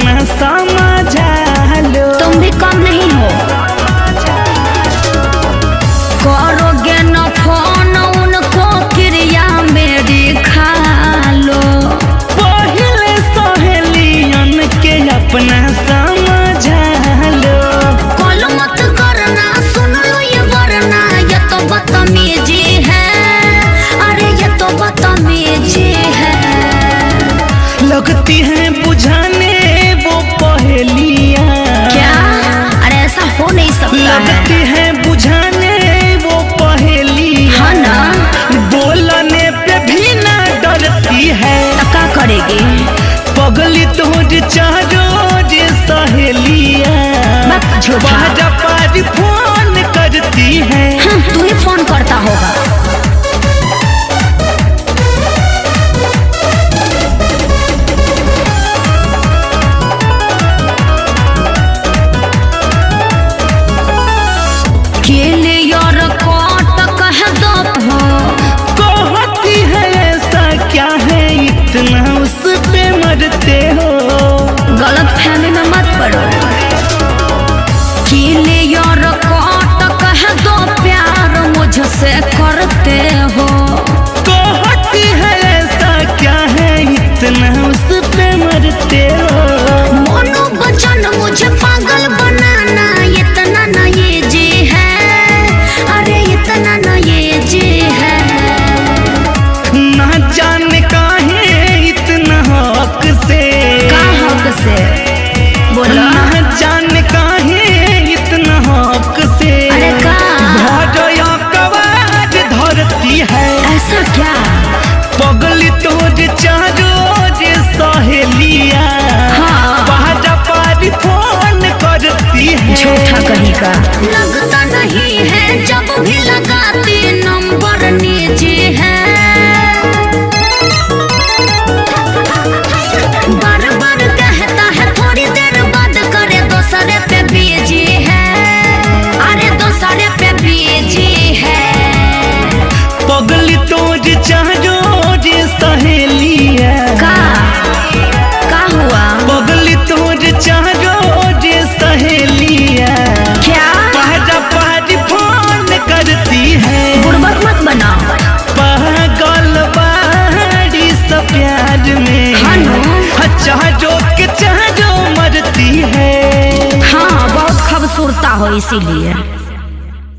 अपना समझा लो। तुम भी कम नहीं हो। करोगे न फोन उनको क्रिया मेरी खा लो। पहले सहेलियन के अपना समझा लो। कॉल मत करना, सुन लो ये वरना, ये तो बदतमीजी है। अरे ये तो बदतमीजी है। लगती है बुझाने वो पहेलियां। क्या? अरे ऐसा हो नहीं सकता लगती है बुझाने वो पहेलियां। हाँ ना? बोलने पे भी ना डरती है। तो क्या करेगी? पगली तोड़ चारों जे सहेलियां। बाजा पारी फोन करती है। तू ही फोन करता होगा। कहती है ऐसा क्या है इतना उस पे मरते हो। गलत फहमी में मत पड़ो। क्लियर कट कह दो प्यार मुझसे करते हो। कहती है ऐसा क्या है इतना उस पे मरते हो। मनोवचन मुझे पागल बनाना इतना न ये जी है। अरे इतना न ये जी है। ना जाने काहे इतना हक से। का हक से बोलो? ना जाने काहे इतना हक से। अरे का भजया कवाज धरती है। ऐसा क्या? पगली तोड़ चारों जे सहेलियां। हाँ। बाजा पारी फोन करती है। झूठा कहीं का लगता नहीं है। जब भी लगाती नंबर निजी है। बार बार कहता है थोड़ी देर बाद करे, दूसरे पे बिजी है। अरे दूसरे पे बिजी है। पगली तोड़ चारों जे सहेलियां। का हुआ? पगली तोड़ चारों जे सहेलियां। क्या? बाजा पारी फोन करती है। बुड़बक मत बनाओ। पागल बाड़ी सब प्यार में। हाँ नो? चारों के चारों मरती है। हाँ बहुत खूबसूरत हो इसीलिए।